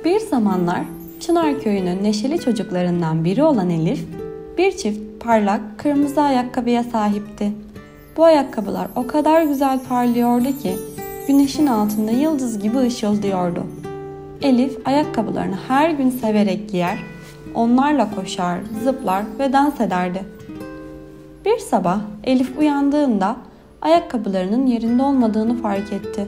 Bir zamanlar Çınar Köyü'nün neşeli çocuklarından biri olan Elif, bir çift parlak kırmızı ayakkabıya sahipti. Bu ayakkabılar o kadar güzel parlıyordu ki güneşin altında yıldız gibi ışıldıyordu. Elif ayakkabılarını her gün severek giyer, onlarla koşar, zıplar ve dans ederdi. Bir sabah Elif uyandığında ayakkabılarının yerinde olmadığını fark etti.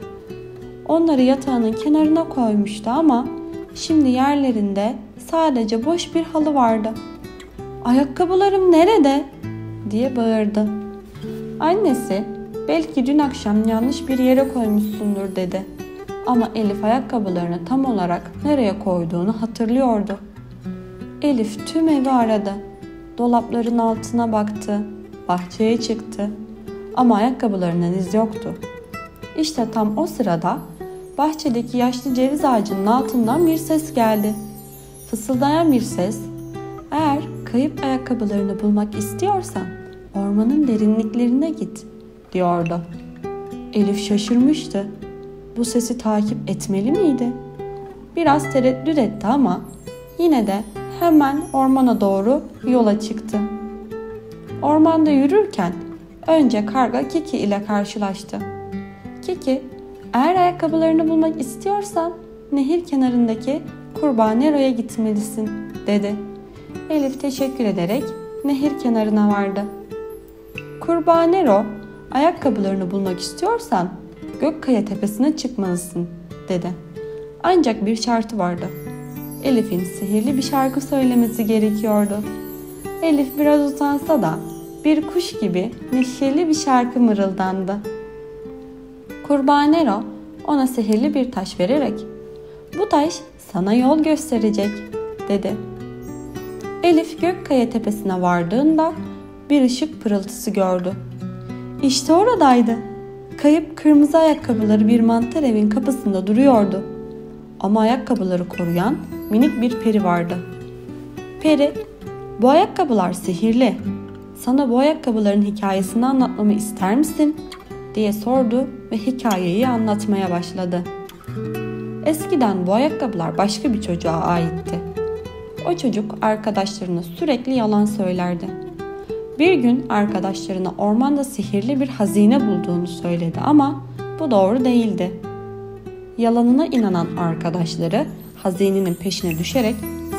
Onları yatağının kenarına koymuştu ama şimdi yerlerinde sadece boş bir halı vardı. "Ayakkabılarım nerede?" diye bağırdı. Annesi, "Belki dün akşam yanlış bir yere koymuşsundur," dedi. Ama Elif ayakkabılarını tam olarak nereye koyduğunu hatırlıyordu. Elif tüm evi aradı. Dolapların altına baktı, bahçeye çıktı ama ayakkabılarının iz yoktu. İşte tam o sırada bahçedeki yaşlı ceviz ağacının altından bir ses geldi. Fısıldayan bir ses, "Eğer kayıp ayakkabılarını bulmak istiyorsan ormanın derinliklerine git," diyordu. Elif şaşırmıştı. Bu sesi takip etmeli miydi? Biraz tereddüt etti ama yine de hemen ormana doğru yola çıktı. Ormanda yürürken önce karga Kiki ile karşılaştı. Kiki, "Eğer ayakkabılarını bulmak istiyorsan nehir kenarındaki Kurbağa Nero'ya gitmelisin," dedi. Elif teşekkür ederek nehir kenarına vardı. Kurbağa Nero, "Ayakkabılarını bulmak istiyorsan Gökkaya Tepesi'ne çıkmalısın," dedi. Ancak bir şartı vardı. Elif'in sihirli bir şarkı söylemesi gerekiyordu. Elif biraz utansa da bir kuş gibi neşeli bir şarkı mırıldandı. Kurbağa Nero ona sihirli bir taş vererek, "Bu taş sana yol gösterecek," dedi. Elif Gökkaya Tepesi'ne vardığında bir ışık pırıltısı gördü. İşte oradaydı. Kayıp kırmızı ayakkabıları bir mantar evin kapısında duruyordu. Ama ayakkabıları koruyan minik bir peri vardı. Peri, "Bu ayakkabılar sihirli. Sana bu ayakkabıların hikayesini anlatmamı ister misin?" diye sordu ve hikayeyi anlatmaya başladı. Eskiden bu ayakkabılar başka bir çocuğa aitti. O çocuk arkadaşlarına sürekli yalan söylerdi. Bir gün arkadaşlarına ormanda sihirli bir hazine bulduğunu söyledi ama bu doğru değildi. Yalanına inanan arkadaşları hazinenin peşine düşerek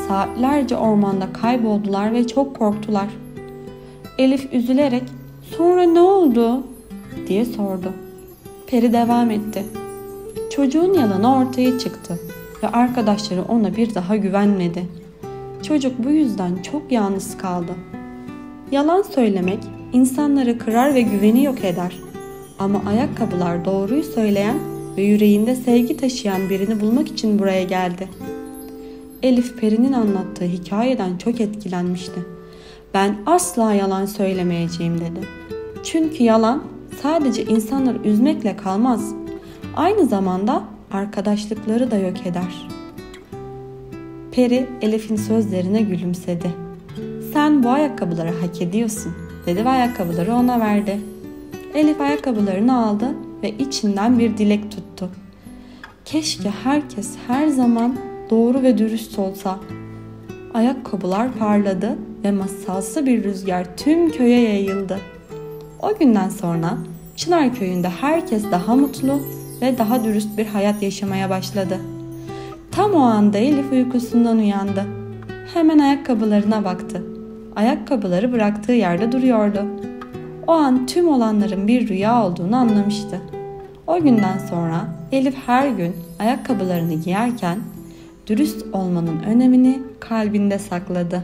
saatlerce ormanda kayboldular ve çok korktular. Elif üzülerek, "Sonra ne oldu?" diye sordu. Peri devam etti. Çocuğun yalanı ortaya çıktı ve arkadaşları ona bir daha güvenmedi. Çocuk bu yüzden çok yalnız kaldı. Yalan söylemek insanları kırar ve güveni yok eder. Ama ayakkabılar doğruyu söyleyen ve yüreğinde sevgi taşıyan birini bulmak için buraya geldi. Elif Peri'nin anlattığı hikayeden çok etkilenmişti. "Ben asla yalan söylemeyeceğim," dedi. Çünkü yalan sadece insanları üzmekle kalmaz. Aynı zamanda arkadaşlıkları da yok eder. Peri Elif'in sözlerine gülümsedi. "Sen bu ayakkabıları hak ediyorsun," dedi ve ayakkabıları ona verdi. Elif ayakkabılarını aldı ve içinden bir dilek tuttu. "Keşke herkes her zaman doğru ve dürüst olsa." Ayakkabılar parladı ve masalsı bir rüzgar tüm köye yayıldı. O günden sonra Çınar Köyü'nde herkes daha mutlu ve daha dürüst bir hayat yaşamaya başladı. Tam o anda Elif uykusundan uyandı. Hemen ayakkabılarına baktı. Ayakkabıları bıraktığı yerde duruyordu. O an tüm olanların bir rüya olduğunu anlamıştı. O günden sonra Elif her gün ayakkabılarını giyerken dürüst olmanın önemini kalbinde sakladı.